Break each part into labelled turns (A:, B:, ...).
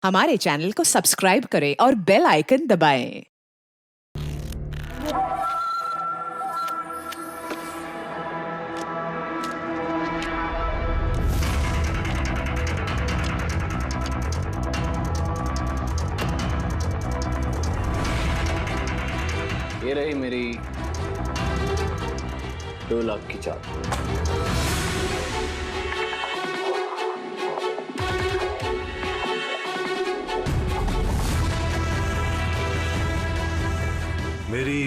A: हमारे चैनल को सब्सक्राइब करें और बेल आइकन दबाएं।
B: ये रही मेरी 2 लाख की चाल।
C: मेरी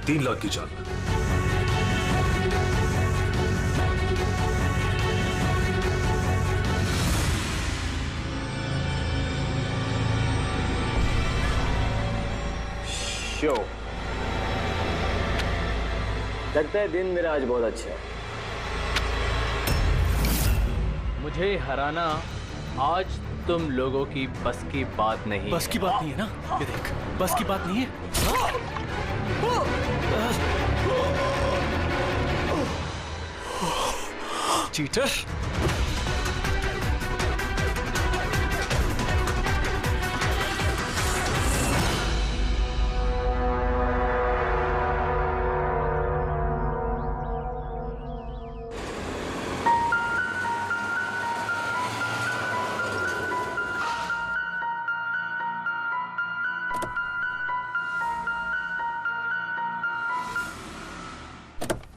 C: 3 लाख की चाल।
B: शो लगता है दिन मेरा आज बहुत अच्छा है। मुझे हराना आज तुम लोगों की बस की बात नहीं।
D: बस की बात नहीं है ना? ये देख, बस की बात नहीं है। चीटर।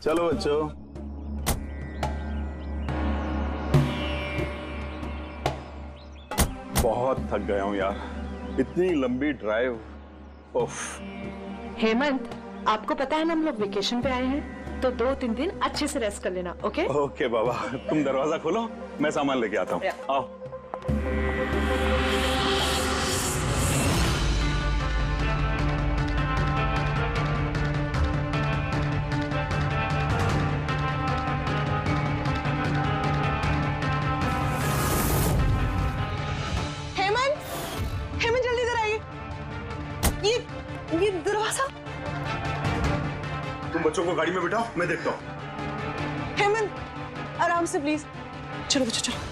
E: चलो बच्चों, बहुत थक गया हूं यार, इतनी लंबी ड्राइव। उफ।
F: हेमंत, आपको पता है ना हम लोग वेकेशन पे आए हैं, तो 2-3 दिन अच्छे से रेस्ट कर लेना, ओके?
E: ओके बाबा, तुम दरवाजा खोलो, मैं सामान लेके आता हूँ। आओ।
F: हेमंत जल्दी इधर आइए। ये दरवाजा।
E: तुम बच्चों को गाड़ी में बिठाओ, मैं देखता हूँ।
F: हेमंत आराम से प्लीज। चलो बच्चों चलो।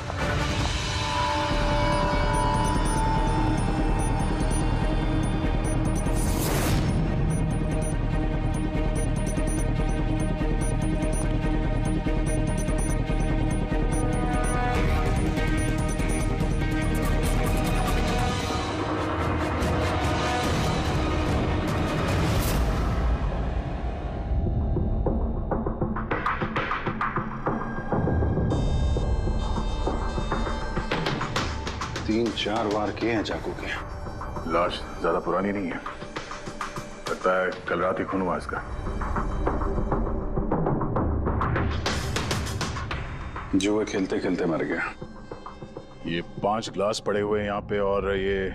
E: तीन चार वार किए हैं चाकू के। लाश ज्यादा पुरानी नहीं है, लगता है कल रात ही खून हुआ इसका। जुए खेलते खेलते मर गया।
G: ये 5 ग्लास पड़े हुए हैं यहाँ पे और ये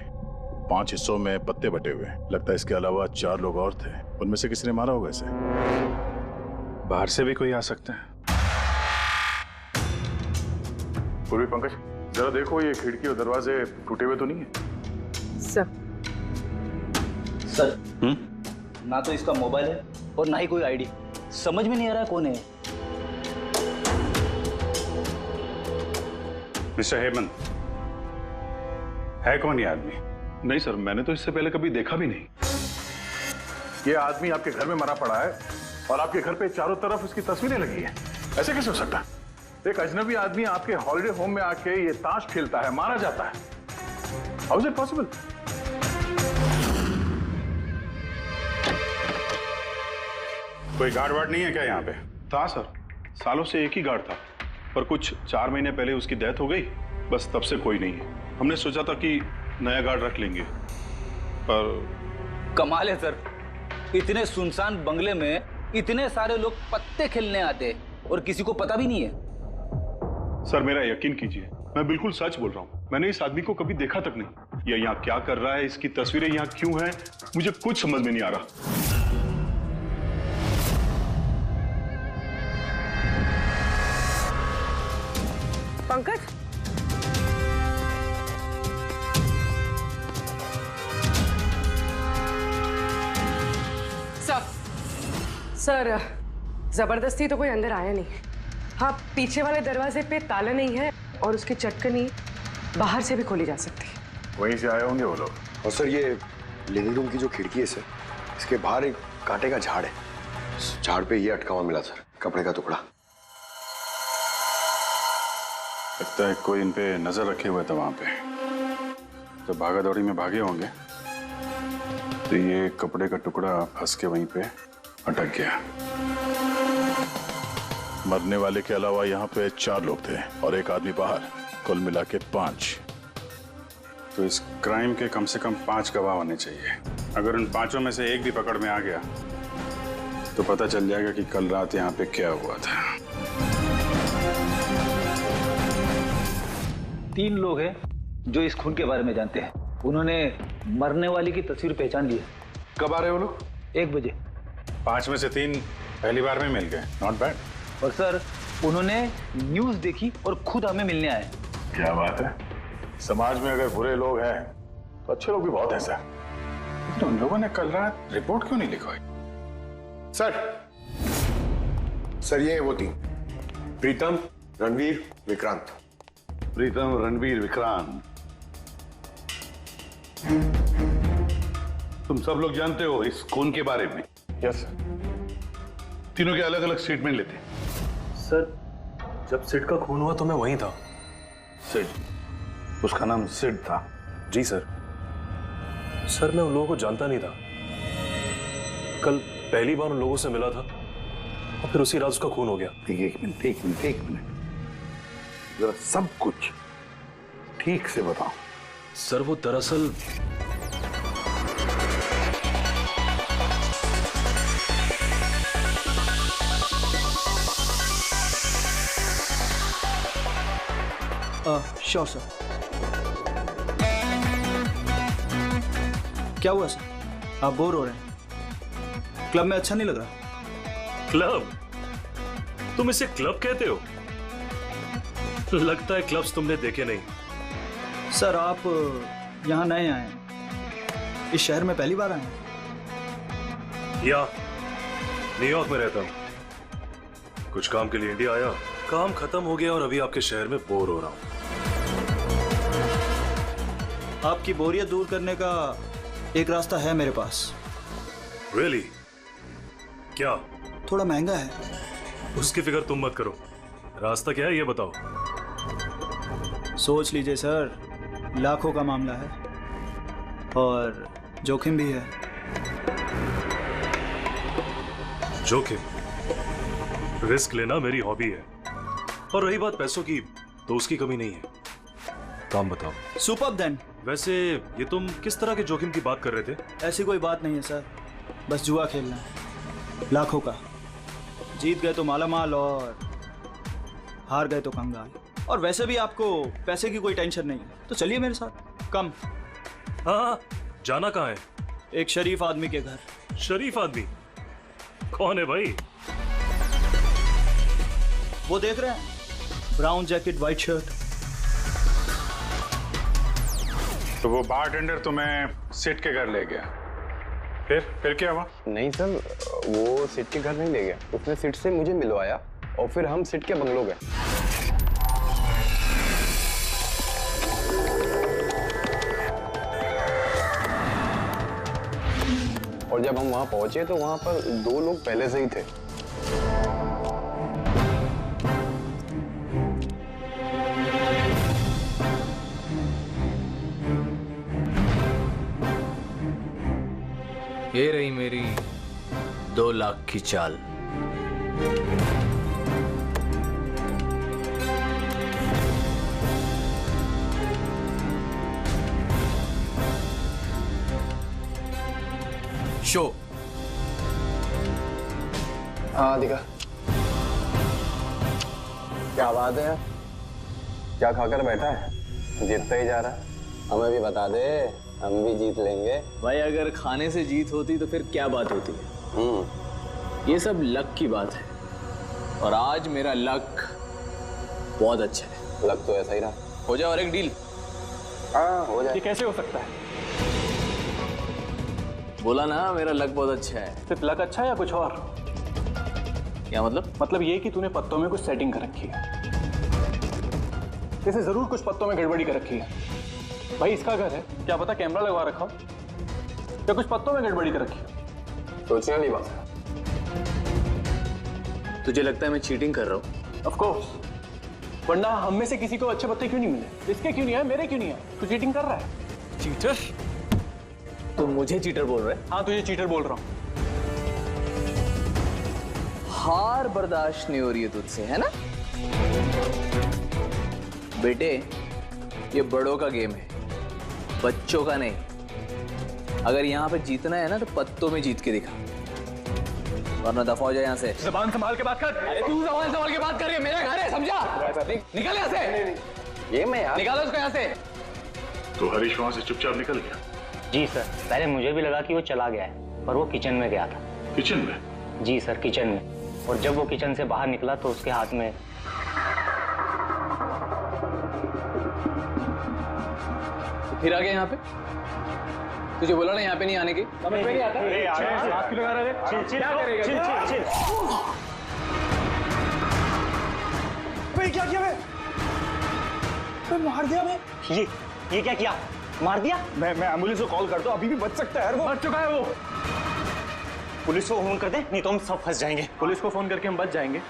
G: 5 हिस्सों में पत्ते बटे हुए हैं। लगता है इसके अलावा 4 लोग और थे, उनमें से किसी ने मारा होगा इसे।
E: बाहर से भी कोई आ सकता है। पूर्वी पंकज, जरा देखो ये खिड़की और दरवाजे टूटे हुए तो नहीं है?
H: सर ना तो इसका मोबाइल है और ना ही कोई आईडी। समझ में नहीं आ रहा कौन है।
E: मिस्टर हेमंत, है कौन ये आदमी? नहीं सर, मैंने तो इससे पहले कभी देखा भी नहीं। ये आदमी आपके घर में मरा पड़ा है और आपके घर पे चारों तरफ इसकी तस्वीरें लगी है। ऐसे कैसे हो सकता है? एक अजनबी आदमी आपके हॉलिडे होम में आके ये ताश खेलता है, मारा जाता है। How is it possible? कोई गार्ड वार्ड नहीं है क्या यहाँ पे? था सर, सालों से एक ही गार्ड था, पर कुछ 4 महीने पहले उसकी डेथ हो गई, बस तब से कोई नहीं है। हमने सोचा था कि नया गार्ड रख लेंगे, पर
H: कमाल है सर, इतने सुनसान बंगले में इतने सारे लोग पत्ते खेलने आते और किसी को पता भी नहीं है।
E: सर मेरा यकीन कीजिए, मैं बिल्कुल सच बोल रहा हूँ। मैंने इस आदमी को कभी देखा तक नहीं। यह यहाँ क्या कर रहा है, इसकी तस्वीरें यहाँ क्यों हैं, मुझे कुछ समझ में नहीं आ रहा।
F: पंकज,
I: सर जबरदस्ती तो कोई अंदर आया नहीं। हाँ, पीछे वाले दरवाजे पे ताला नहीं है और उसकी चटकनी बाहर से भी खोली जा सकती है।
E: वहीं से आए होंगे वो लोग।
J: और सर ये लिविंग रूम की जो खिड़की है सर, इसके बाहर एक कांटे का झाड़ है। इस झाड़ पे ये अटका हुआ मिला सर, कपड़े का टुकड़ा।
G: लगता है कोई इन पे नजर रखे हुए था वहां पे। जब भागा दौड़ी में भागे होंगे तो ये कपड़े का टुकड़ा फंस के वहीं पे अटक गया। मरने वाले के अलावा यहाँ पे 4 लोग थे और एक आदमी बाहर, कुल मिला के 5। तो इस क्राइम के कम से कम 5 गवाह होने चाहिए। अगर उन 5 में से एक भी पकड़ में आ गया तो पता चल जाएगा कि कल रात यहाँ पे क्या हुआ था।
H: 3 लोग हैं जो इस खून के बारे में जानते हैं। उन्होंने मरने वाली की तस्वीर पहचान ली है।
E: कब आ रहे हो लोग?
H: 1 बजे।
G: 5 में से 3 पहली बार में मिल गए, नॉट बैड।
H: और सर उन्होंने न्यूज देखी और खुद हमें मिलने आए।
G: क्या बात है। समाज में अगर बुरे लोग हैं तो अच्छे लोग भी बहुत हैं सर। लेकिन उन लोगों ने कल रात रिपोर्ट क्यों नहीं लिखवाई?
J: सर ये वो 3, प्रीतम, रणवीर, विक्रांत।
E: प्रीतम, रणवीर, विक्रांत, तुम सब लोग जानते हो इस खून के बारे में?
J: Yes sir.
E: तीनों के अलग अलग स्टेटमेंट लेते।
C: सर जब सिड का खून हुआ तो मैं वहीं था।
E: सिड? उसका नाम सिड था?
C: जी सर। सर मैं उन लोगों को जानता नहीं था। कल पहली बार उन लोगों से मिला था और फिर उसी रात उसका खून हो गया।
E: एक मिनट जरा सब कुछ ठीक से बताओ।
C: सर वो दरअसल
K: श्योर सर। क्या हुआ सर? आप बोर हो रहे हैं? क्लब में अच्छा नहीं लग रहा?
C: क्लब? तुम इसे क्लब कहते हो? लगता है क्लब्स तुमने देखे नहीं।
K: सर आप यहाँ नए आए हैं, इस शहर में पहली बार आए हैं?
C: या न्यूयॉर्क में रहता हूँ, कुछ काम के लिए इंडिया आया, काम खत्म हो गया और अभी आपके शहर में बोर हो रहा हूँ।
K: आपकी बोरियत दूर करने का एक रास्ता है मेरे पास।
C: Really? क्या?
K: थोड़ा महंगा है।
C: उसकी फिक्र तुम मत करो, रास्ता क्या है ये बताओ।
K: सोच लीजिए सर, लाखों का मामला है और जोखिम भी है।
C: जोखिम? रिस्क लेना मेरी हॉबी है, और रही बात पैसों की तो उसकी कमी नहीं है। काम बताओ।
K: Superb then.
C: वैसे ये तुम किस तरह के जोखिम की बात कर रहे थे?
K: ऐसी कोई बात नहीं है सर, बस जुआ खेलना है, लाखों का। जीत गए तो मालामाल और हार गए तो कंगाल। और वैसे भी आपको पैसे की कोई टेंशन नहीं है, तो चलिए मेरे साथ। कम।
C: हाँ, जाना कहाँ है?
K: एक शरीफ आदमी के घर।
C: शरीफ आदमी? कौन है भाई?
K: वो देख रहे हैं, ब्राउन जैकेट व्हाइट शर्ट।
G: तो वो बारटेंडर तुम्हें सिड के घर ले गया, फिर क्या हुआ?
J: नहीं सर, वो सिड के घर नहीं ले गया, उसने सिड से मुझे मिलवाया और फिर हम सिड के बंगलो गए। और जब हम वहां पहुंचे तो वहां पर 2 लोग पहले से ही थे।
B: ये रही मेरी 2 लाख की चाल।
K: शो।
J: हाँ दिखा। क्या बात है, क्या खाकर बैठा है? जीतता ही जा रहा। हमें भी बता दे, हम भी जीत लेंगे।
B: भाई अगर खाने से जीत होती तो फिर क्या बात होती है। ये सब लक की बात है, और आज मेरा लक बहुत अच्छा है।
J: लक तो ऐसा ही रहा।
B: हो जाए और एक डील।
J: हाँ हो जाए।
K: ये कैसे हो सकता है?
B: बोला ना मेरा लक बहुत अच्छा है।
K: सिर्फ लक अच्छा है या कुछ और?
B: क्या मतलब?
K: मतलब ये कि तूने पत्तों में कुछ सेटिंग कर रखी है।
B: जैसे जरूर कुछ पत्तों में गड़बड़ी कर रखी है। भाई इसका घर है, क्या पता कैमरा लगवा रखा हो या कुछ पत्तों में गड़बड़ी कर रखी है।
J: सोचने वाली बात है।
B: तुझे लगता है मैं चीटिंग कर रहा हूँ? ऑफ कोर्स, वरना हम में से किसी को अच्छे पत्ते क्यों नहीं मिले? इसके क्यों नहीं है, मेरे क्यों नहीं है? तू चीटिंग कर रहा है।
D: चीटर?
B: तू मुझे चीटर बोल रहा है? हाँ तुझे चीटर बोल रहा हूँ। हार बर्दाश्त नहीं हो रही है तुझसे, है ना? बेटे ये बड़ों का गेम है, बच्चों का नहीं। अगर यहाँ पे जीतना है ना तो पत्तों में जीत के दिखा, वरना दफा हो जाए यहाँ से।
D: जबान संभाल के बात कर।
B: अरे तू जबान संभाल के बात कर रही है, मेरा घर है समझा? निकल यहाँ से।
J: ये मैं यार
B: निकालो उसको यहाँ से।
E: तो हरीश वहां से चुपचाप निकल गया?
L: जी सर, पहले मुझे भी लगा कि वो चला गया है, पर वो किचन में गया था।
E: किचन में?
L: जी सर, किचन में। और जब वो किचन से बाहर निकला तो उसके हाथ में
B: फिर आ गया यहाँ पे? तुझे बोला ना यहाँ पे नहीं आने की? समझ में नहीं आता? हाथ क्यों लगा रहे थे? क्या करेगा?
K: क्या किया मैं? मार दिया मैं?
L: ये क्या किया? मार दिया?
K: मैं एम्बुलेंस को कॉल करता हूँ, अभी भी बच सकता है यार, वो
B: मर चुका है वो।
L: पुलिस को फोन कर दे, नहीं तो हम सब फंस जाएंगे।
B: पुलिस को फोन करके हम बच जाएंगे।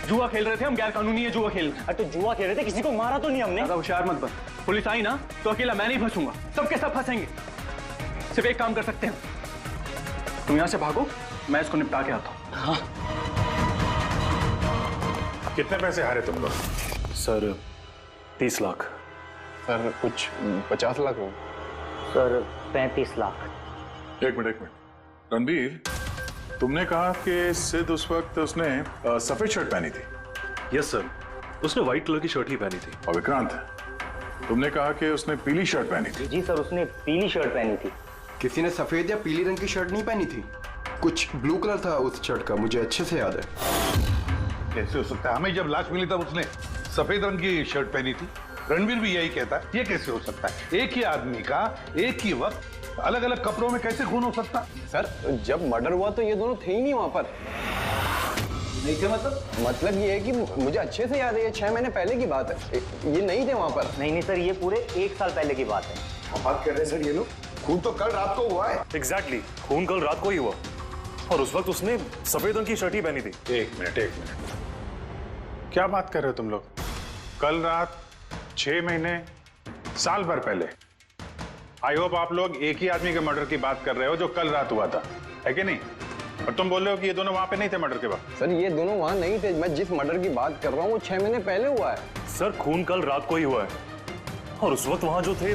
B: जुआ खेल रहे थे हम, गैर कानूनी है जुआ खेल।
L: अरे तो जुआ खेल रहे थे, किसी को मारा तो नहीं हमने।
B: ज्यादा होशियार मत बन। पुलिस आई ना तो अकेला मैं नहीं फंसूंगा, सबके सब फंसेंगे। सिर्फ एक काम कर सकते हैं, तुम यहाँ से भागो, मैं इसको निपटा के आता हूँ।
L: हाँ।
E: कितने पैसे हारे तुम लोग?
C: सर 30 लाख।
J: सर कुछ 50 लाख हो।
L: सर 35 लाख।
E: एक मिनट रणबीर, तुमने कहा कि सिद्ध उस वक्त उसने सफेद शर्ट पहनी थी।
C: यस सर, उसने व्हाइट कलर की शर्ट ही पहनी थी।
E: और विक्रांत, तुमने कहा कि उसने पीली शर्ट पहनी थी।
L: जी सर, उसने पीली शर्ट पहनी थी।
M: किसी ने सफेद या पीली रंग की शर्ट नहीं पहनी थी, कुछ ब्लू कलर था उस शर्ट का, मुझे अच्छे से याद है।
E: कैसे हो सकता है? हमें जब लाश मिली तब उसने सफेद रंग की शर्ट पहनी थी। रणबीर भी यही कहता है। ये कैसे हो सकता है? एक ही आदमी का एक ही वक्त अलग अलग कपड़ों में कैसे खून हो सकता?
J: सर जब मर्डर हुआ तो ये दोनों थे ही नहीं वहां पर।
B: नहीं थे
J: मतलब ये है कि मुझे अच्छे से याद है, ये 6 महीने पहले की बात है, ये नहीं थे वहां पर।
L: नहीं सर, ये पूरे 1 साल पहले की बात है।
M: क्या बात कर रहे हैं सर ये लोग? खून तो कल रात को हुआ है।
C: एग्जैक्टली, खून कल रात को ही हुआ और उस वक्त उसने सफेद रंग की शर्ट ही पहनी थी।
E: एक मिनट क्या बात कर रहे हो तुम लोग? कल रात 6 महीने साल भर पहले। आई होप आप लोग एक ही आदमी के मर्डर की बात कर रहे हो जो कल रात हुआ था, है कि नहीं? और तुम बोल रहे हो कि ये दोनों वहां पे नहीं थे मर्डर के वक्त।
J: सर ये दोनों वहां नहीं थे, मैं जिस मर्डर की बात कर रहा हूँ वो 6 महीने पहले हुआ है।
C: सर खून कल रात को ही हुआ है और उस वक्त वहां जो थे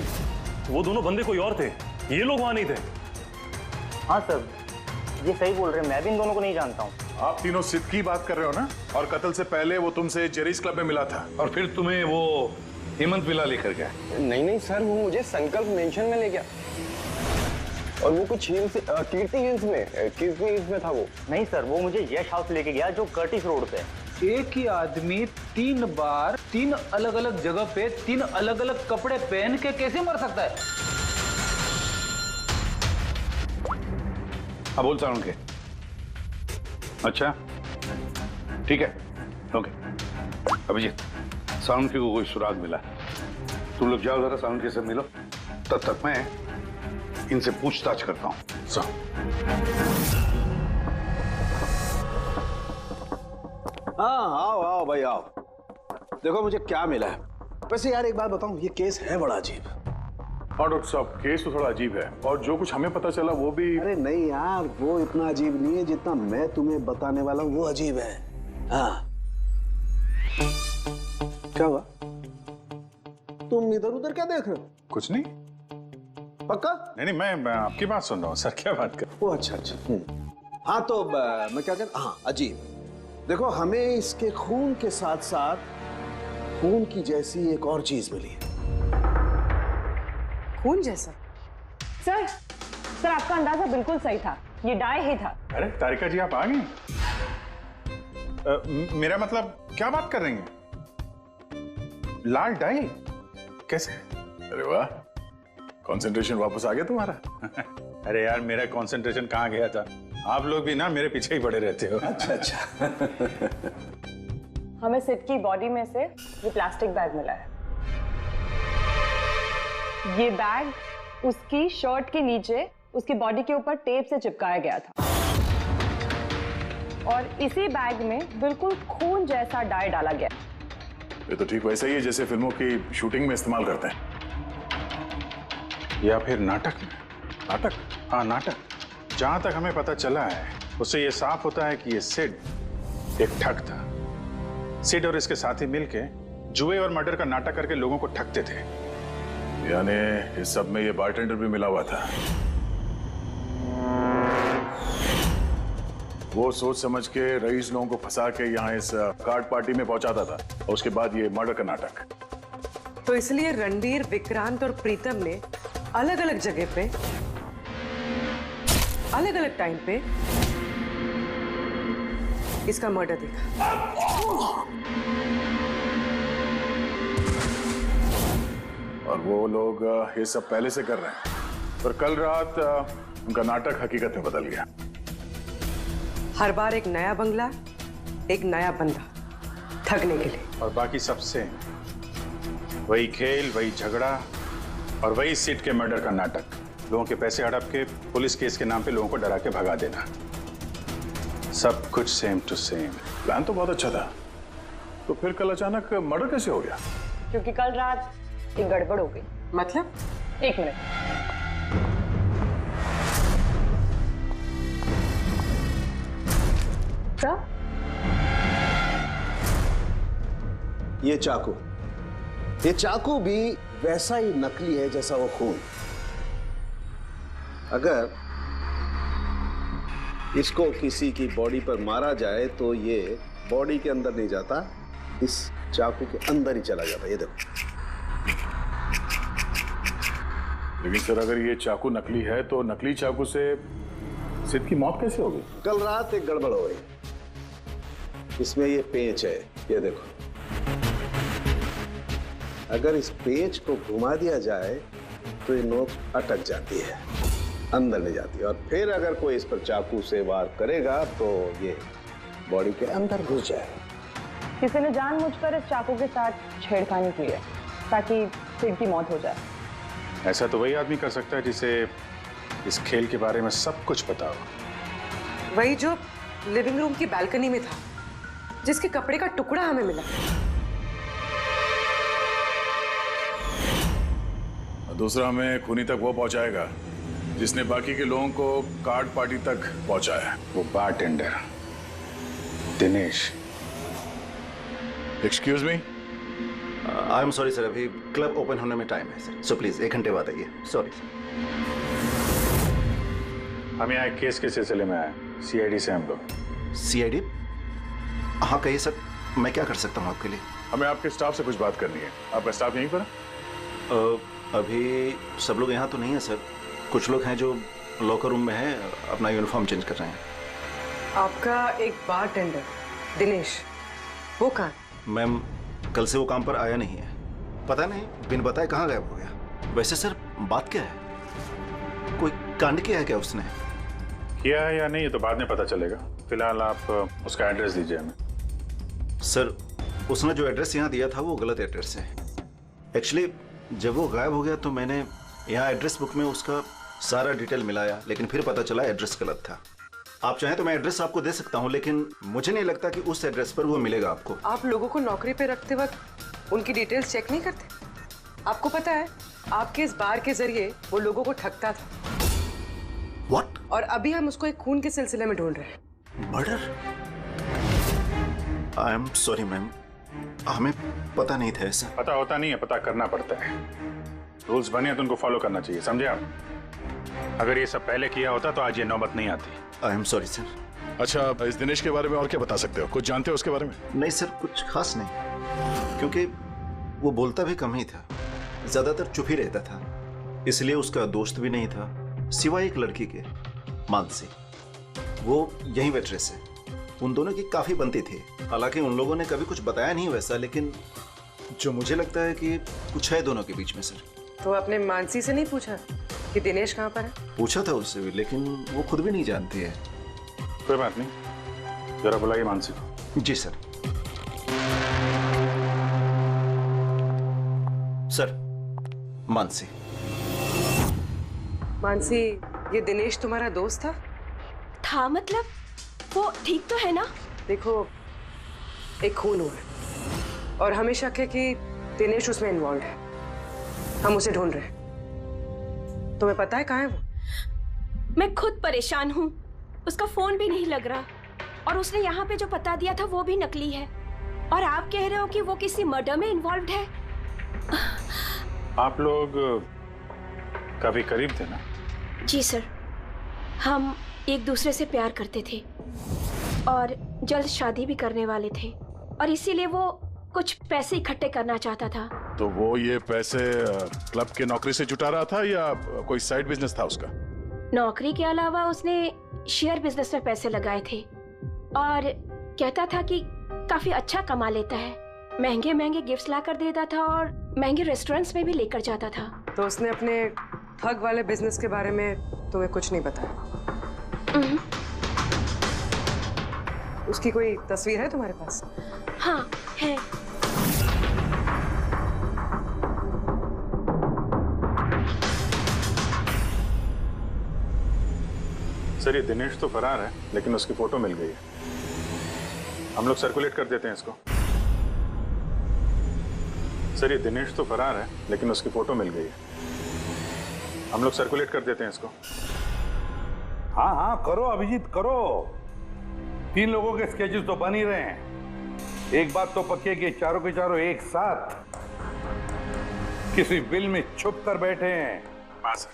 C: वो दोनों बंदे कोई और थे, ये लोग वहां नहीं थे।
L: हाँ सर, ये सही बोल रहे हैं, मैं भी इन दोनों को नहीं जानता हूँ।
E: आप तीनों सिद्ध की बात कर रहे हो ना? और कत्ल से पहले वो तुमसे जेरीज क्लब में मिला था और फिर तुम्हें वो हेमंत विला लेकर गया।
J: नहीं सर, वो मुझे संकल्प मेंशन में ले गया और वो कुछ कीर्ति हिल्स में था वो।
L: नहीं सर, वो मुझे यश हाउस लेके गया जो कर्टिस रोड पे है।
H: एक ही आदमी 3 बार 3 अलग अलग जगह पे 3 अलग अलग कपड़े पहन के कैसे मर सकता है?
E: हाँ बोल सारुण के। अच्छा ठीक है, ओके। अभिजीत, सारुण के को कोई सुराग मिला, तुम लोग जाओ जरा सारुण के से मिलो, तब तक मैं इनसे पूछताछ करता हूँ।
K: हाँ आओ भाई आओ, देखो मुझे क्या मिला है। वैसे यार एक बात बताऊं, ये केस है बड़ा अजीब।
E: और डॉक्टर साहब केस तो थोड़ा अजीब है और जो कुछ हमें पता चला वो भी।
K: अरे नहीं यार, वो इतना अजीब नहीं है जितना मैं तुम्हें बताने वाला हूँ वो अजीब है। हाँ क्या हुआ? तुम इधर उधर क्या देख रहे हो?
E: कुछ नहीं।
K: पक्का?
E: नहीं मैं आपकी बात सुन रहा हूँ सर। क्या बात कर?
K: ओ अच्छा। हाँ तो मैं क्या कहता, हाँ अजीब। देखो हमें इसके खून के साथ साथ खून की जैसी एक और चीज मिली है।
I: खून जैसा?
F: सर आपका अंदाजा बिल्कुल सही था, ये डाई ही था।
E: अरे तारिका जी आप आ गई? मेरा मतलब क्या बात कर रही हैं? लाल डाई कैसे? अरे वाह, कंसंट्रेशन वापस आ गया तुम्हारा। अरे यार मेरा कंसंट्रेशन कहाँ गया था? आप लोग भी ना मेरे पीछे ही पड़े रहते हो।
K: अच्छा
F: हमें सिड की बॉडी में से ये प्लास्टिक बैग मिला है। ये बैग उसकी शर्ट के नीचे उसकी बॉडी के ऊपर टेप से चिपकाया गया था और इसी बैग में बिल्कुल खून जैसा डाई डाला गया।
E: ये तो ठीक वैसा ही है जैसे फिल्मों की शूटिंग में इस्तेमाल करते हैं।
G: या फिर नाटक में। नाटक? हाँ नाटक। जहां तक हमें पता चला है उससे ये साफ होता है कि ये सिड एक ठग था। सिड और इसके साथी मिलके जुए और मर्डर का नाटक करके लोगों को ठगते थे।
E: यानी इस सब में ये बारटेंडर भी मिला हुआ था। वो सोच समझ के रईस लोगों को फंसा के यहाँ इस कार्ड पार्टी में पहुंचाता था और उसके बाद ये मर्डर का नाटक।
I: तो इसलिए रणबीर, विक्रांत और प्रीतम ने अलग अलग जगह पे अलग अलग टाइम पे इसका मर्डर देखा।
E: और वो लोग ये सब पहले से कर रहे हैं, पर कल रात उनका नाटक हकीकत में बदल गया।
I: हर बार एक नया बंगला, एक नया बंदा ठगने के लिए,
G: और बाकी सबसे वही खेल, वही झगड़ा और वही सिड के मर्डर का नाटक। लोगों के पैसे हड़प के पुलिस केस के नाम पे लोगों को डरा के भगा देना। सब कुछ सेम टू सेम।
E: प्लान तो बहुत अच्छा था, तो फिर कल अचानक मर्डर कैसे हो गया?
F: क्योंकि कल रात एक गड़बड़ हो गई।
I: मतलब?
F: एक मिनट। क्या?
N: ये चाकू भी वैसा ही नकली है जैसा वो खून। अगर इसको किसी की बॉडी पर मारा जाए तो ये बॉडी के अंदर नहीं जाता, इस चाकू के अंदर ही चला जाता। ये देखो।
E: लेकिन सर अगर ये चाकू नकली है तो नकली चाकू से सिड की मौत कैसे हो गई?
N: कल रात एक गड़बड़ हो गई। इसमें ये पेंच है, ये देखो। अगर इस पेंच को घुमा दिया जाए तो ये नोक अटक जाती है, अंदर नहीं जाती, और फिर अगर कोई इस पर चाकू से वार करेगा तो ये बॉडी के अंदर घुस जाएगा।
F: किसी ने जानबूझकर इस चाकू के साथ छेड़खानी की है ताकि सिड की मौत हो जाए।
G: ऐसा तो वही आदमी कर सकता है जिसे इस खेल के बारे में सब कुछ पता हो।
I: वही जो लिविंग रूम की बालकनी में था, जिसके कपड़े का टुकड़ा हमें मिला।
E: दूसरा हमें खूनी तक वो पहुंचाएगा जिसने बाकी के लोगों को कार्ड पार्टी तक पहुंचाया।
G: वो bartender Dinesh.
E: Excuse me.
N: I am sorry sir, अभी क्लब ओपन होने में टाइम है सर, सो प्लीज 1 घंटे बाद आइए। Sorry sir.
G: हम यहाँ एक केस के सिलसिले में आए, सीआईडी से हम लोग।
N: सीआईडी? हाँ कहिए सर, मैं क्या कर सकता हूँ आपके लिए?
E: हमें आपके स्टाफ से कुछ बात करनी है। आपका स्टाफ यहीं पर है?
N: अभी सब लोग यहाँ तो नहीं है सर, कुछ लोग हैं जो लॉकर रूम में हैं, अपना यूनिफॉर्म चेंज कर रहे हैं।
I: आपका एक बारटेंडर दिनेश, वो कहाँ?
N: मैम कल से वो काम पर आया नहीं है, पता नहीं बिन बताए कहाँ गायब हो गया। वैसे सर बात क्या है, कोई कांड किया है क्या उसने?
G: किया है या नहीं ये तो बाद में पता चलेगा, फिलहाल आप उसका एड्रेस दीजिए हमें।
N: सर उसने जो एड्रेस यहाँ दिया था वो गलत एड्रेस है। एक्चुअली जब वो गायब हो गया तो मैंने यहाँ एड्रेस बुक में उसका सारा डिटेल मिलाया, लेकिन फिर पता चला एड्रेस गलत था। आप चाहें तो मैं एड्रेस आपको दे सकता हूँ, लेकिन मुझे नहीं लगता कि उस एड्रेस पर वो मिलेगा आपको।
I: आप लोगों को नौकरी पे रखते वक्त उनकी डिटेल्स चेक नहीं करते? आपको पता है आपके इस बार के जरिए वो लोगों को ठगता था।
N: What?
I: और अभी हम उसको एक खून के सिलसिले में ढूंढ रहे हैं।
N: Murder? I am sorry ma'am, हमें पता नहीं था ऐसा।
G: पता होता नहीं है, पता करना पड़ता है। रूल्स बने हैं तो उनको फॉलो करना चाहिए, समझे आप? अगर ये सब पहले किया होता तो आज ये नौबत नहीं आती।
N: I am sorry sir.
E: अच्छा, इस दिनेश के बारे में और क्या बता सकते हो? कुछ जानते हो उसके बारे में?
N: नहीं सर, कुछ खास नहीं, क्योंकि वो बोलता भी कम ही था, ज्यादातर चुप ही रहता था, इसलिए उसका दोस्त भी नहीं था सिवाय एक लड़की के, मानसी। वो यही वेट्रेस है, उन दोनों की काफी बनती थी। हालांकि उन लोगों ने कभी कुछ बताया नहीं वैसा, लेकिन जो मुझे लगता है कि कुछ है दोनों के बीच में सर।
I: तो आपने मानसी से नहीं पूछा कि दिनेश कहाँ पर है?
N: पूछा था उससे भी, लेकिन वो खुद भी नहीं जानती है।
G: कोई बात नहीं, जरा बुलाइए मानसी को।
N: जी सर। सर, मानसी।
I: मानसी, ये दिनेश तुम्हारा दोस्त था?
O: मतलब वो ठीक तो है ना?
I: देखो, एक खून हुआ है और हमें शक है कि दिनेश उसमें इन्वॉल्व है। हम उसे ढूंढ रहे हैं। तुम्हें पता है कहाँ है वो?
O: मैं खुद परेशान हूँ। उसका फोन भी नहीं लग रहा और उसने यहाँ पे जो पता दिया था वो भी नकली है। और आप कह रहे हो कि वो किसी मर्डर में इन्वॉल्व है?
G: आप लोग काफी करीब थे ना?
O: जी सर, हम एक दूसरे से प्यार करते थे और जल्द शादी भी करने वाले थे और इसीलिए वो कुछ पैसे इकट्ठे करना चाहता था।
G: तो वो ये पैसे क्लब के नौकरी से जुटा रहा था या कोई साइड बिजनेस था उसका?
O: नौकरी के अलावा उसने शेयर बिजनेस में पैसे लगाए थे और कहता था कि काफी अच्छा कमा लेता है। महंगे महंगे गिफ्ट्स ला कर देता था और महंगे रेस्टोरेंट्स में भी लेकर जाता था।
I: तो उसने अपने ठग वाले बिजनेस के बारे में तुम्हें कुछ नहीं बताया? उसकी कोई तस्वीर है तुम्हारे पास?
O: हाँ है।
G: सर, ये दिनेश तो फरार है लेकिन उसकी फोटो मिल गई है। हम लोग सर्कुलेट कर देते हैं इसको। सर, ये दिनेश तो फरार है लेकिन उसकी फोटो मिल गई है। हम लोग सर्कुलेट कर देते हैं इसको।
E: हाँ हाँ करो अभिजीत करो। 3 लोगों के स्केचेस तो बन ही रहे हैं। एक बात तो पक्की है कि चारों के चारों एक साथ किसी बिल में छुप कर बैठे हैं।
G: हाँ सर,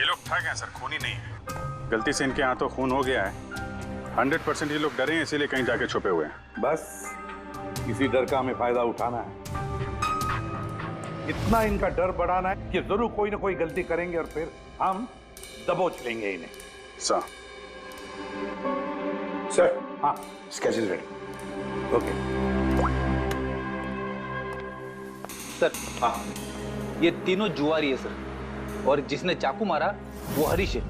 G: ये लोग ठग हैं सर, खूनी नहीं है। गलती से इनके हाथों खून हो गया है। 100% ये लोग डरे हैं, इसीलिए कहीं जाके छुपे हुए हैं।
E: बस इसी डर का हमें फायदा उठाना है। इतना इनका डर बढ़ाना है कि जरूर कोई ना कोई गलती करेंगे और फिर हम दबोच लेंगे इन्हें।
G: सर
E: हाँ, स्केचेस रेडी। Okay
H: sir. हाँ, ये तीनों जुआरी है सर और जिसने चाकू मारा वो हरीश है।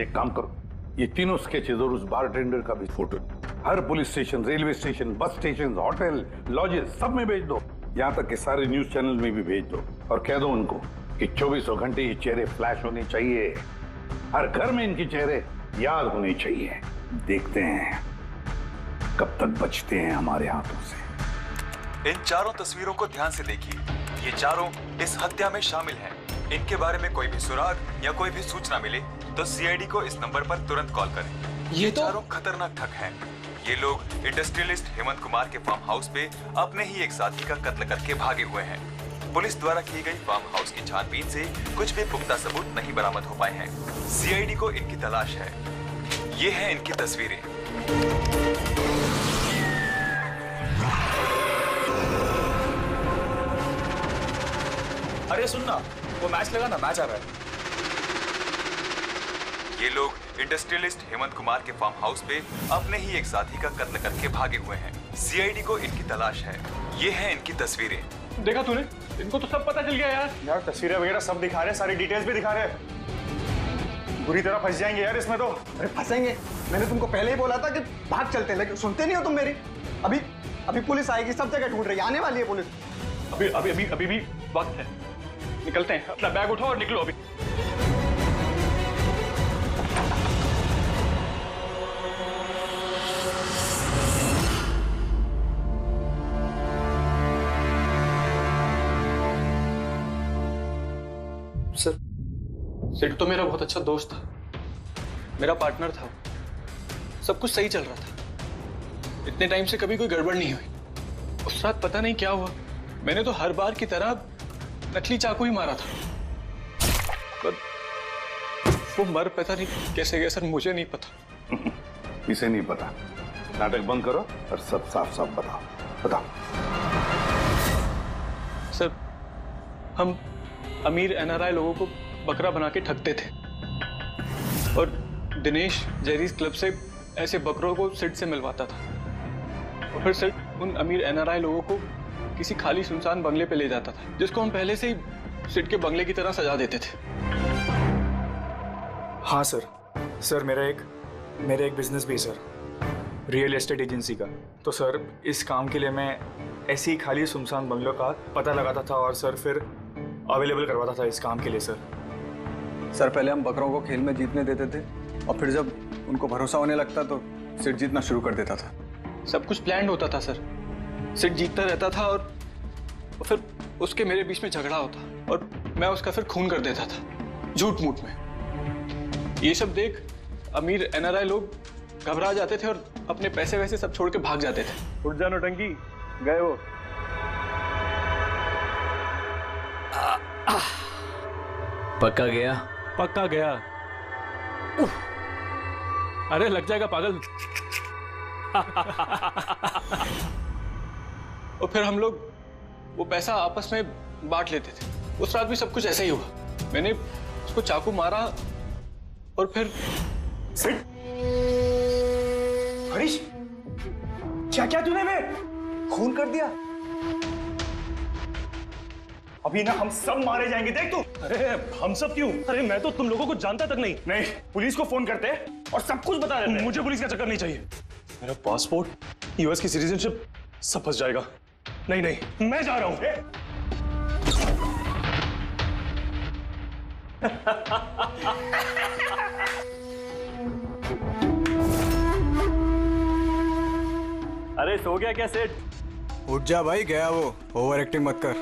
E: एक काम करो, ये तीनों स्केचेस और उस बारटेंडर का भी फोटो हर police station, railway station, bus station, hotel, lodges सब में भेज दो। यहाँ तक कि सारे न्यूज चैनल में भी भेज दो और कह दो उनको कि 24 घंटे ये चेहरे फ्लैश होने चाहिए। हर घर में इनके चेहरे याद होने चाहिए। देखते हैं कब तक बचते हैं हमारे हाथों से।
P: इन चारों तस्वीरों को ध्यान से देखिए। ये चारों इस हत्या में शामिल हैं। इनके बारे में कोई भी सुराग या कोई भी सूचना मिले तो सीआईडी को इस नंबर पर तुरंत कॉल करें। ये चारों खतरनाक ठग हैं। ये लोग इंडस्ट्रियलिस्ट हेमंत कुमार के फार्म हाउस पे अपने ही एक साथी का कत्ल करके भागे हुए हैं। पुलिस द्वारा की गई फार्म हाउस की छानबीन से कुछ भी पुख्ता सबूत नहीं बरामद हो पाए हैं। सीआईडी को इनकी तलाश है। ये हैं इनकी तस्वीरें।
D: अरे सुनना, वो मैच लगा ना, मैच आ रहा है।
P: ये लोग इंडस्ट्रियलिस्ट हेमंत कुमार के फार्म हाउस पे अपने ही एक साथी का कत्ल करके भागे हुए हैं। सीआईडी को इनकी तलाश है। ये हैं इनकी तस्वीरें।
D: देखा तूने? इनको तो सब पता चल गया यार।
K: यार तस्वीरें वगैरह सब दिखा रहे हैं, सारी डिटेल्स भी दिखा रहे हैं। बुरी तरह फंस जाएंगे यार इसमें तो।
M: अरे फंसेंगे? मैंने तुमको पहले ही बोला था कि भाग चलते हैं, लेकिन सुनते नहीं हो तुम मेरी। अभी पुलिस आएगी, सब जगह ढूंढ रही है, आने वाली है पुलिस।
D: अभी भी वक्त है। निकलते हैं, अपना बैग उठाओ और निकलो अभी। सर, सिड तो मेरा बहुत अच्छा दोस्त था, मेरा पार्टनर था। सब कुछ सही चल रहा था। इतने टाइम से कभी कोई गड़बड़ नहीं हुई। उस रात पता नहीं क्या हुआ, मैंने तो हर बार की तरह नकली चाकू ही मारा था। पर वो मर पता नहीं कैसे गया सर, मुझे नहीं पता।
E: इसे नहीं पता। नाटक बंद करो और सब साफ साफ बताओ।
D: सर, हम अमीर एनआरआई लोगों को बकरा बना के ठगते थे और दिनेश जेरीज क्लब से ऐसे बकरों को सिड से मिलवाता था और फिर सिड उन अमीर एनआरआई लोगों को किसी खाली सुनसान बंगले पे ले जाता था, जिसको हम पहले से ही सिड के बंगले की तरह सजा देते थे।
K: हाँ सर मेरा एक बिजनेस भी है सर, रियल एस्टेट एजेंसी का। तो सर इस काम के लिए मैं ऐसे ही खाली सुनसान बंगलों का पता लगाता था और सर फिर अवेलेबल करवाता था इस काम के लिए सर।
M: सर पहले हम बकरों को खेल में जीतने देते थे और फिर जब उनको भरोसा होने लगता तो सिट जीतना शुरू कर देता था।
D: सब कुछ प्लान्ड होता था सर। सिट जीतता रहता था और फिर उसके मेरे बीच में झगड़ा होता और मैं उसका फिर खून कर देता था झूठ मूठ में। ये सब देख अमीर एनआरआई लोग घबरा जाते थे और अपने पैसे वैसे सब छोड़ के भाग जाते थे।
E: उठ जानो टंकी, गए वो।
B: पक्का गया?
C: पक्का गया। अरे लग जाएगा पागल।
D: और फिर हम लोग वो पैसा आपस में बांट लेते थे। उस रात भी सब कुछ ऐसा ही हुआ। मैंने उसको चाकू मारा और फिर
K: सिट। हरीश, क्या क्या तूने मैं खून कर दिया? अभी ना हम सब मारे जाएंगे, देख तू।
C: अरे हम सब क्यों? अरे मैं तो तुम लोगों को जानता तक नहीं।
K: नहीं, पुलिस को फोन करते और सब कुछ बता देते।
C: मुझे पुलिस का चक्कर नहीं चाहिए। मेरा पासपोर्ट, यूएस की सिटीजनशिप सब फंस जाएगा। नहीं नहीं, मैं जा रहा हूं।
K: अरे सो गया क्या सेठ?
M: उठ जा भाई, गया वो। ओवर एक्टिंग मत कर।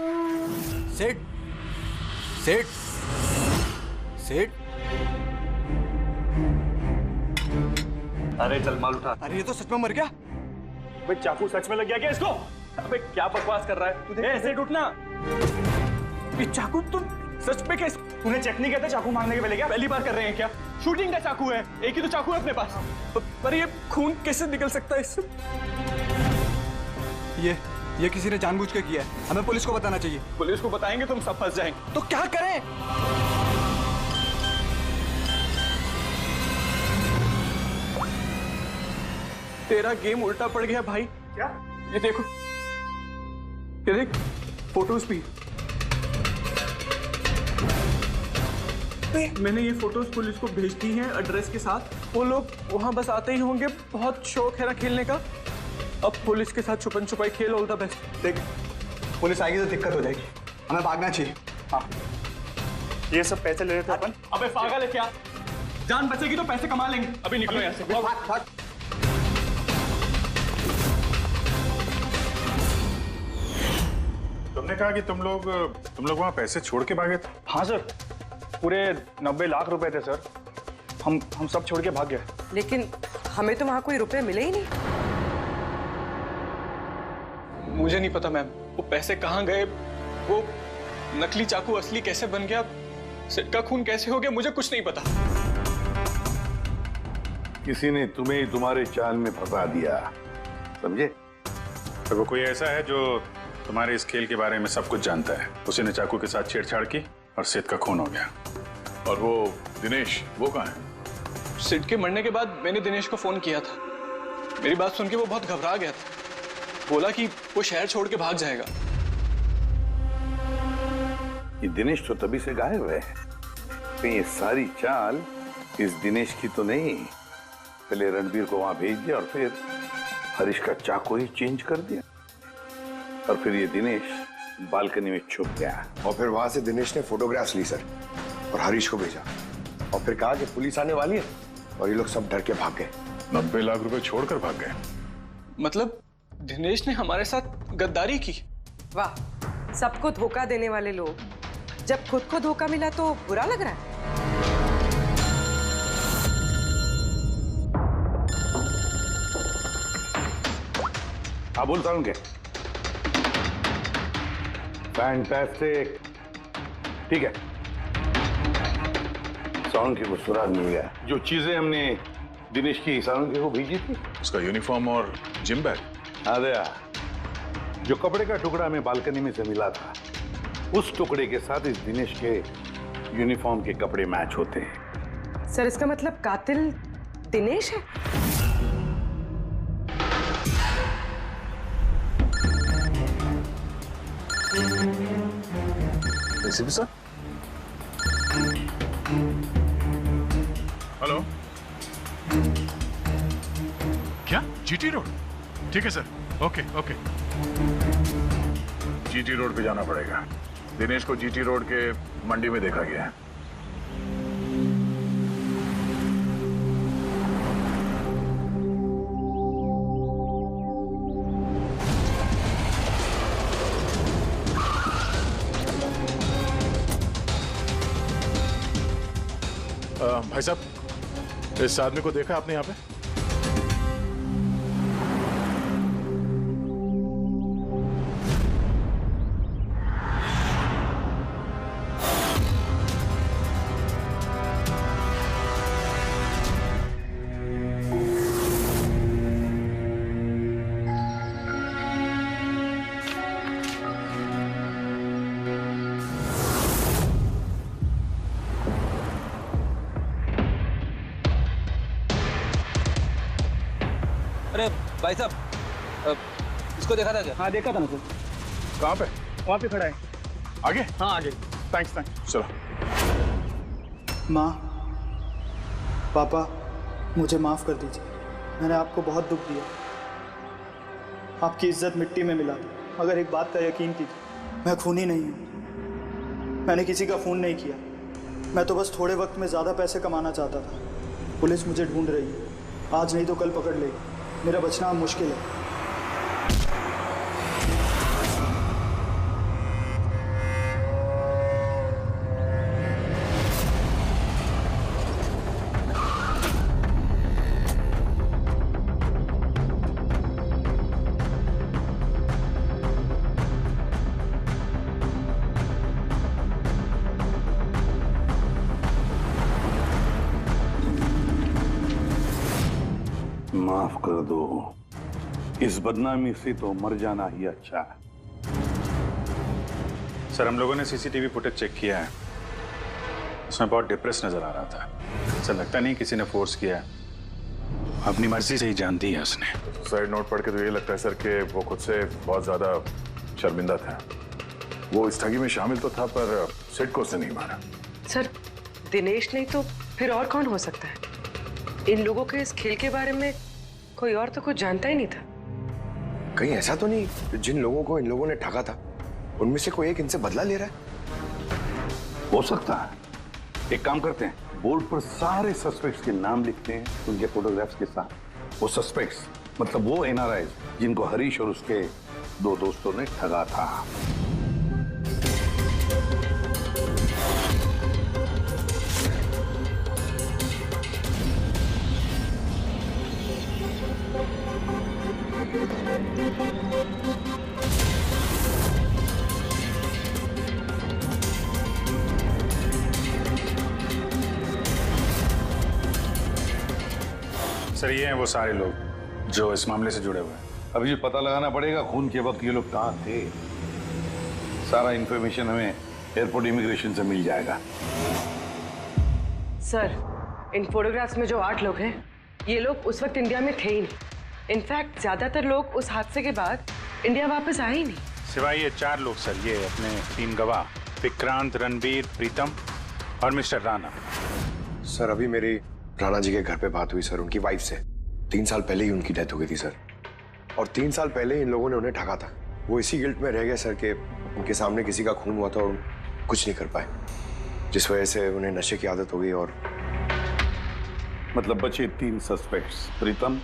M: सेठ सेठ सेठ।
K: अरे चल माल उठा।
M: अरे ये तो सच में मर गया।
K: भाई चाकू सच में लग गया क्या इसको? अबे क्या बकवास कर रहा है? ऐसे उठना। ये चाकू तुम सच में कैसे? तूने चेक नहीं किया था चाकू मांगने के पहले? क्या पहली बार कर रहे हैं क्या? शूटिंग का चाकू है, एक ही तो चाकू है अपने पास। पर ये खून कैसे निकल सकता है इससे?
M: ये किसी ने जानबूझ के किया है। हमें पुलिस को बताना चाहिए।
K: पुलिस को बताएंगे तुम सब फंस जाएंगे।
M: तो क्या करें?
D: तेरा गेम उल्टा पड़ गया भाई।
K: क्या?
D: ये देखो, ये देख फोटोज भी। मैंने ये फोटोज पुलिस को भेज दी हैं एड्रेस के साथ। वो लोग वहां बस आते ही होंगे। बहुत शौक है ना खेलने का। अब पुलिस के साथ छुपन छुपाई खेल। All the best.
M: देख, पुलिस आएगी तो दिक्कत हो जाएगी। हमें भागना चाहिए।
K: हाँ, ये सब पैसे ले लेते अपन। अबे पागल है क्या? जान बचेगी तो पैसे कमा लेंगे। अभी निकलो यहाँ से।
M: भाग भाग।
G: तुमने कहा कि तुम लोग वहां पैसे छोड़ के भागे थे?
K: हाँ सर, पूरे 90 लाख रुपए थे सर। हम सब छोड़ के भाग गए।
I: लेकिन हमें तो वहां कोई रुपए मिले ही नहीं।
D: मुझे नहीं पता मैम, वो पैसे कहाँ गए, वो नकली चाकू असली कैसे बन गया, सिट का खून कैसे हो गया, मुझे कुछ नहीं पता।
E: किसी ने तुम्हें तुम्हारे चाल में फंसा दिया, समझे?
G: तो वो कोई ऐसा है जो तुम्हारे इस खेल के बारे में सब कुछ जानता है। उसी ने चाकू के साथ छेड़छाड़ की और सिट का खून हो गया।
E: और वो दिनेश, वो कहाँ है?
D: सिट के मरने के बाद मैंने दिनेश को फोन किया था। मेरी बात सुन के वो बहुत घबरा गया था। बोला कि वो शहर छोड़ के भाग जाएगा।
E: ये दिनेश तो तभी से गायब है। कहीं ये सारी चाल इस दिनेश की तो नहीं? पहले रणबीर को वहां भेज दिया और फिर हरीश का चाकू ही चेंज कर दिया और फिर ये दिनेश बालकनी में छुप गया।
Q: और फिर वहां से दिनेश ने फोटोग्राफ्स ली सर और हरीश को भेजा और फिर कहा कि पुलिस आने वाली है और ये लोग सब डर के भाग गए।
G: 90 लाख रुपए छोड़कर भाग गए?
D: मतलब दिनेश ने हमारे साथ गद्दारी की?
I: वाह, सबको धोखा देने वाले लोग। जब खुद को धोखा मिला तो बुरा लग रहा है।
E: हाँ बोलता हूँ। फैंटास्टिक, ठीक है। सालुंके को सुराग मिल गया। जो चीजें हमने दिनेश की सालुंके को भेजी थी,
G: उसका यूनिफॉर्म और जिम बैग।
E: हाँ दया, जो कपड़े का टुकड़ा हमें बालकनी में से मिला था, उस टुकड़े के साथ इस दिनेश के यूनिफॉर्म के कपड़े मैच होते हैं।
I: सर इसका मतलब कातिल दिनेश है?
G: ACP sir. हेलो,
E: क्या? GT road? ठीक है sir. Okay okay. GT road पे जाना पड़ेगा। दिनेश को जीटी रोड के मंडी में देखा गया है। भाई साहब, इस आदमी को देखा आपने यहाँ पे?
H: अरे भाई साहब, इसको देखा था क्या?
K: हाँ देखा था ना सर।
E: कहाँ पे?
K: वहाँ पे खड़ा है।
E: आगे?
K: हाँ आगे।
E: थैंक्स। चलो।
K: माँ, पापा, मुझे माफ कर दीजिए। मैंने आपको बहुत दुख दिया। आपकी इज्जत मिट्टी में मिला दी। मगर एक बात का यकीन कीजिए, मैं खूनी नहीं हूँ। मैंने किसी का खून नहीं किया। मैं तो बस थोड़े वक्त में ज़्यादा पैसे कमाना चाहता था। पुलिस मुझे ढूंढ रही है। आज नहीं तो कल पकड़ लेगी। मेरा बचना अब मुश्किल है।
G: माफ कर दो, इस बदनामी से तो मर जाना ही अच्छा है।
P: सर, हम लोगों ने सीसीटीवी फुटेज चेक किया है। उसमें बहुत डिप्रेस नजर आ रहा था। ऐसा लगता नहीं किसी ने फोर्स किया है, अपनी मर्जी से ही जान दी है उसने।
E: साइड नोट पढ़ के तो ये लगता है सर कि वो खुद से बहुत ज्यादा शर्मिंदा था। वो इस ठगी में शामिल तो था, पर सिड को उसने नहीं मारा।
I: सर, दिनेश नहीं तो फिर और कौन हो सकता है? इन लोगों के इस खेल के बारे में कोई और तो कुछ जानता ही नहीं था।
Q: कहीं ऐसा तो नहीं कि जिन लोगों को इन लोगों ने ठगा था उनमें से कोई एक इनसे बदला ले रहा है?
G: हो सकता है। एक काम करते हैं, बोर्ड पर सारे सस्पेक्ट्स के नाम लिखते हैं उनके फोटोग्राफ्स के साथ। वो सस्पेक्ट्स मतलब वो एनआरआईज जिनको हरीश और उसके दो दोस्तों ने ठगा था।
P: सर, ये हैं वो सारे लोग जो इस मामले से जुड़े हुए हैं।
G: अभी पता लगाना पड़ेगा खून के वक्त ये लोग कहाँ थे। सारा इंफॉर्मेशन हमें एयरपोर्ट इमिग्रेशन से मिल जाएगा।
I: सर, इन फोटोग्राफ्स में जो 8 लोग हैं, ये लोग उस वक्त इंडिया में थे ही नहीं। इनफैक्ट ज्यादातर लोग उस हादसे के बाद इंडिया वापस आए ही नहीं।
P: सिवाय ये 4 लोग सर, ये अपने 3 गवाह विक्रांत, रणबीर, प्रीतम और मिस्टर राणा।
Q: सर, अभी मेरी राणा जी के घर पे बात हुई सर, उनकी वाइफ से। 3 साल पहले ही उनकी डेथ हो गई थी सर, और 3 साल पहले इन लोगों ने उन्हें ठगा था। वो इसी गिल्ट में रह गए सर कि उनके सामने किसी का खून हुआ था और कुछ नहीं कर पाए, जिस वजह से उन्हें नशे की आदत हो गई। और
G: मतलब बचे 3 सस्पेक्ट्स, प्रीतम,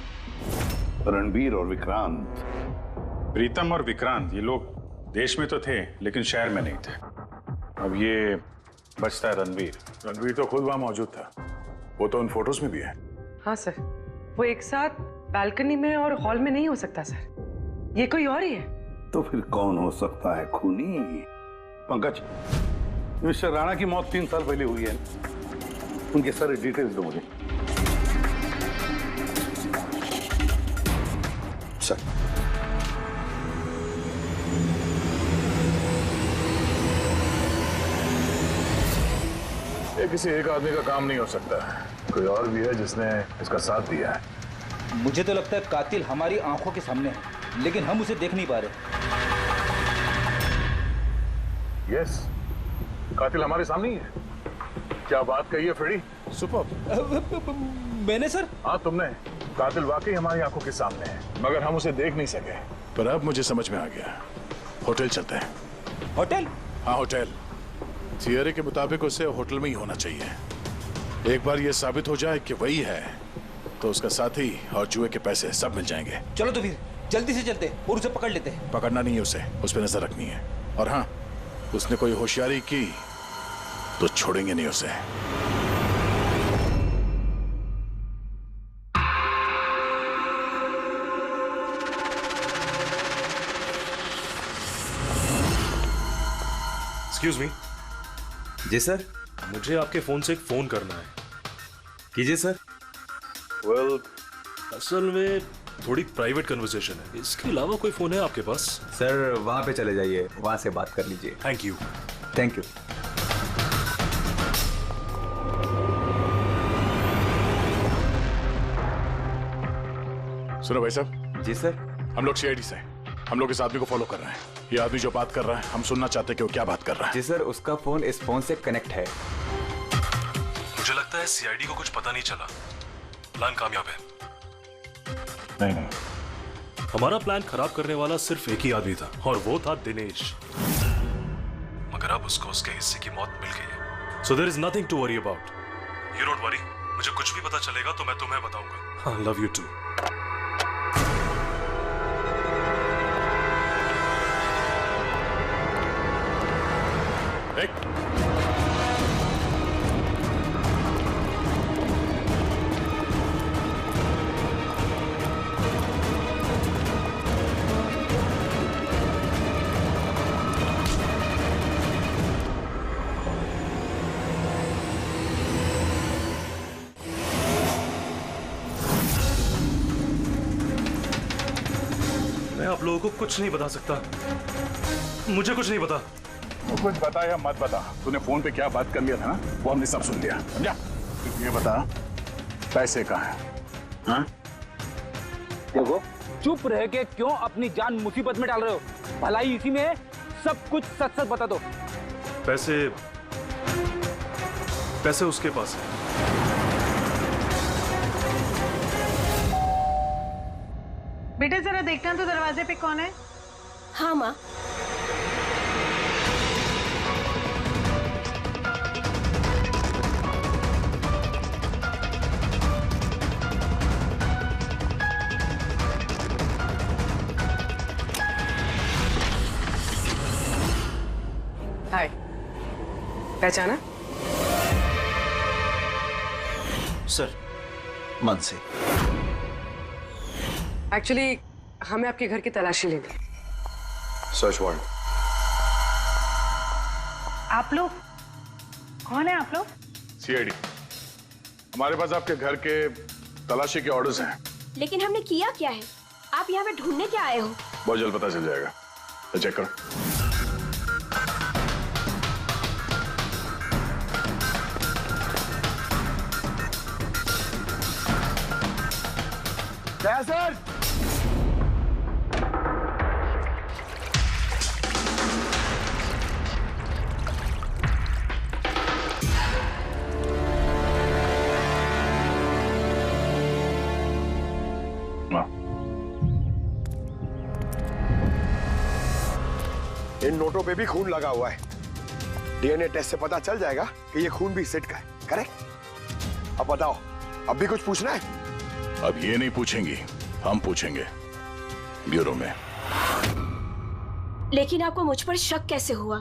G: रणबीर और विक्रांत।
P: प्रीतम और विक्रांत ये लोग देश में तो थे लेकिन शहर में नहीं थे। अब ये बचता है रणबीर।
E: रणबीर तो खुद वहां मौजूद था, वो तो उन फोटोज में भी है।
I: हाँ सर, वो एक साथ बालकनी में और हॉल में नहीं हो सकता सर। ये कोई और ही है।
G: तो फिर कौन हो सकता है खूनी? पंकज, मिस्टर राणा की मौत 3 साल पहले हुई है, उनके सारे डिटेल्स दो मुझे।
Q: सर,
E: ये किसी एक आदमी का काम नहीं हो सकता, कोई और भी है जिसने इसका साथ दिया है।
H: मुझे तो लगता है कातिल हमारी आंखों के सामने है, लेकिन हम उसे देख नहीं पा रहे।
E: यस, कातिल हमारे सामने ही है। क्या बात कही है फ्रेडी? सुपर।
K: मैंने सर?
E: हाँ तुमने। कातिल वाकई हमारी आंखों के सामने है, मगर हम उसे देख नहीं सके। पर अब मुझे समझ में आ गया। होटल चलते हैं।
R: होटल?
E: हाँ होटल। थियरी के मुताबिक उसे होटल में ही होना चाहिए। एक बार ये साबित हो जाए कि वही है तो उसका साथी और जुए के पैसे सब मिल जाएंगे।
R: चलो तो फिर जल्दी से चलते और उसे पकड़ लेते।
E: पकड़ना नहीं है उसे, उस पर नजर रखनी है। और हाँ, उसने कोई होशियारी की तो छोड़ेंगे नहीं उसे।
C: Excuse me.
S: जी सर।
C: मुझे आपके फोन से एक फोन करना है।
S: कीजिए सर।
C: वेल, असल में थोड़ी प्राइवेट कन्वर्सेशन है। इसके अलावा कोई फोन है आपके पास?
S: सर वहां पे चले जाइए, वहां से बात कर लीजिए।
C: Thank you.
S: Thank you.
E: सुनो भाई साहब।
S: जी सर।
E: हम लोग सीआईडी से हैं। हम लोग इस आदमी को फॉलो कर रहे हैं। ये आदमी जो बात कर रहा है हम सुनना चाहते हैं कि वो क्या बात कर रहा है।
S: जी सर, उसका फोन इस फोन से कनेक्ट है।
C: मुझे लगता है सीआईडी को कुछ पता नहीं चला। प्लान कामयाब है।
E: नहीं,
C: हमारा प्लान खराब करने वाला सिर्फ एक ही आदमी था और वो था दिनेश। मगर अब उसको उसके हिस्से की मौत मिल गई है। So there is nothing to worry about. You don't worry. मुझे कुछ भी पता चलेगा तो मैं तुम्हें बताऊंगा। Love you too. मैं आप लोगों को कुछ नहीं बता सकता। मुझे कुछ नहीं पता।
E: वो कुछ बता या मत बता, तूने फोन पे क्या बात कर लिया था ना, वो हमने सब सुन लिया। समझा? ये बता, पैसे कहाँ हैं? हाँ?
H: देखो, चुप रह के क्यों अपनी जान मुसीबत में डाल रहे हो? भलाई इसी में है। सब कुछ सच सच बता दो।
C: पैसे उसके पास है।
T: बेटा जरा देखना तो दरवाजे पे कौन है?
O: हाँ माँ।
I: हाय, पहचाना?
N: सर, मानसी।
I: एक्चुअली हमें आपके घर की तलाशी लेनी।
Q: Search warrant.
T: आप लोग कौन है? आप लोग?
E: सीआईडी। हमारे पास आपके घर के तलाशी के ऑर्डर्स हैं।
O: लेकिन हमने किया क्या है? आप यहाँ पे ढूंढने क्या आए हो?
E: बहुत जल्द पता चल जाएगा। तो चेक करो।
Q: क्या सर? इन नोटों पे भी खून लगा हुआ है। डीएनए टेस्ट से पता चल जाएगा कि ये खून भी सिड का है। करेक्ट? अब बताओ, अब भी कुछ पूछना है?
E: अब ये नहीं पूछेंगी, हम पूछेंगे ब्यूरो में।
O: लेकिन आपको मुझ पर शक कैसे हुआ?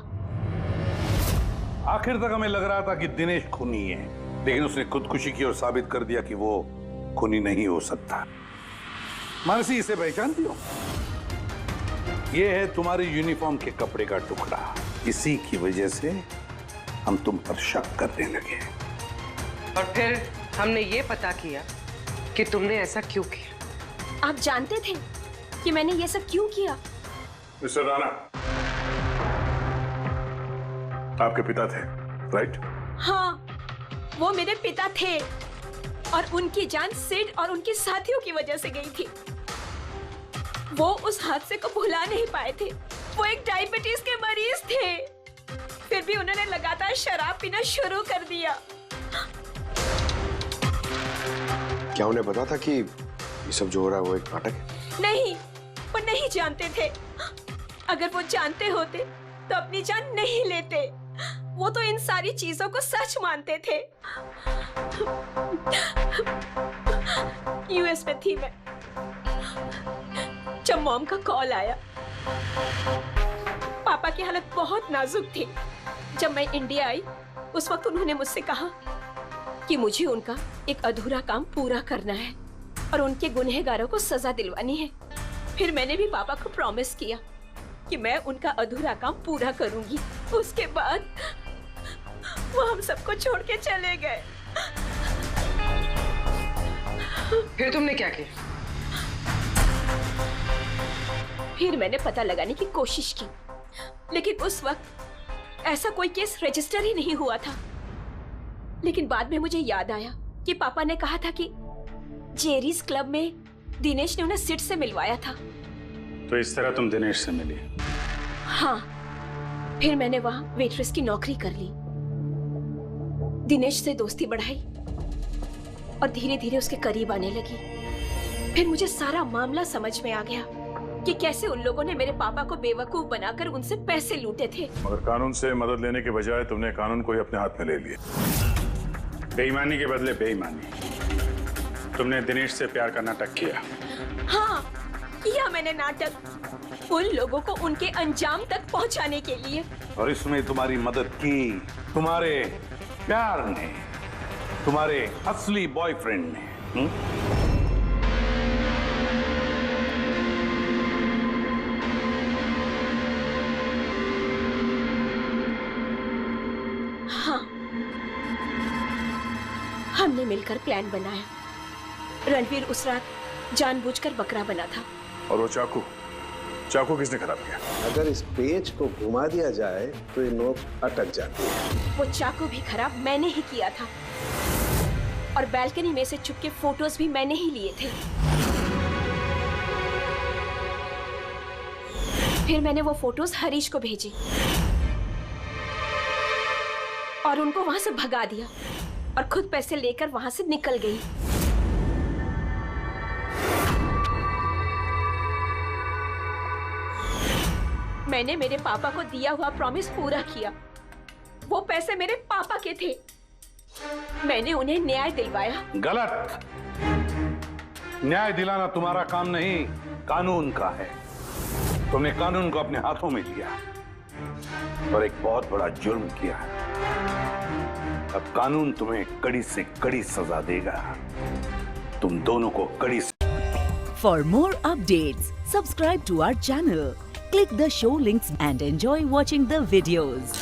U: आखिर तक हमें लग रहा था कि दिनेश खूनी है, लेकिन उसने खुदकुशी की और साबित कर दिया कि वो खूनी नहीं हो सकता। मानसी, इसे पहचानती हो? ये है तुम्हारी यूनिफॉर्म के कपड़े का टुकड़ा। इसी की वजह से हम तुम पर शक करने लगे
I: और फिर हमने ये पता किया कि तुमने ऐसा क्यों किया।
O: आप जानते थे कि मैंने ये सब क्यों किया?
E: मिस्टर राणा, आपके पिता थे, राइट?
O: हाँ, वो मेरे पिता थे और उनकी जान सिड और उनके साथियों की वजह से गई थी। वो उस हादसे को भुला नहीं पाए थे। वो एक डायबिटीज के मरीज थे, फिर भी उन्होंने लगातार शराब पीना शुरू कर दिया।
Q: क्या उन्हें पता था कि ये सब जो हो रहा है वो एक नाटक है?
O: नहीं, वो नहीं जानते थे। अगर वो जानते होते तो अपनी जान नहीं लेते। वो तो इन सारी चीजों को सच मानते थे। यूएस में थी मैं जब मॉम का कॉल आया। पापा की हालत बहुत नाजुक थी। जब मैं इंडिया आई उस वक्त उन्होंने मुझसे कहा कि मुझे उनका एक अधूरा काम पूरा करना है और उनके गुनहगारों को सजा दिलवानी है। फिर मैंने भी पापा को प्रॉमिस किया कि मैं उनका अधूरा काम पूरा करूंगी। उसके बाद वो हम सबको छोड़ के चले गए।
I: फिर तुमने क्या किया?
O: फिर मैंने पता लगाने की कोशिश की, लेकिन उस वक्त ऐसा कोई केस रजिस्टर ही नहीं हुआ था। लेकिन बाद में मुझे याद आया कि पापा ने कहा था कि जेरीज क्लब में दिनेश ने उन्हें सिट से मिलवाया था।
G: तो इस तरह तुम दिनेश से मिली?
O: हाँ, फिर मैंने वहां वेट्रेस की नौकरी कर ली, दिनेश से दोस्ती बढ़ाई और धीरे धीरे उसके करीब आने लगी। फिर मुझे सारा मामला समझ में आ गया कि कैसे उन लोगों ने मेरे पापा को बेवकूफ बनाकर उनसे पैसे लूटे थे।
G: मगर कानून से मदद लेने के बजाय तुमने कानून को ही अपने हाथ में ले लिया। बेईमानी के बदले बेईमानी। तुमने दिनेश से प्यार का नाटक किया।
O: हाँ, किया मैंने नाटक, उन लोगों को उनके अंजाम तक पहुंचाने के लिए।
U: और इसमें तुम्हारी मदद की तुम्हारे प्यार ने, तुम्हारे असली बॉयफ्रेंड ने।
O: हाँ, हमने मिलकर प्लान बनाया। रणवीर उस रात जानबूझकर बकरा बना था।
G: और वो चाकू चाकू किसने खराब किया?
N: अगर इस पेज को घुमा दिया जाए तो ये नोक अटक जाती है।
O: वो चाकू भी खराब मैंने ही किया था और बैल्कनी में से चुपके फोटोज भी मैंने ही लिए थे। फिर मैंने वो फोटोज हरीश को भेजी और उनको वहां से भगा दिया और खुद पैसे लेकर वहां से निकल गई। मैंने मेरे पापा को दिया हुआ प्रॉमिस पूरा किया। वो पैसे मेरे पापा के थे। मैंने उन्हें न्याय दिलवाया।
U: गलत। न्याय दिलाना तुम्हारा काम नहीं, कानून का है। तुमने कानून को अपने हाथों में लिया और एक बहुत बड़ा जुर्म किया। अब कानून तुम्हें कड़ी से कड़ी सजा देगा। तुम दोनों को कड़ी।
A: For more updates, subscribe to our channel, click the show links and enjoy watching the videos.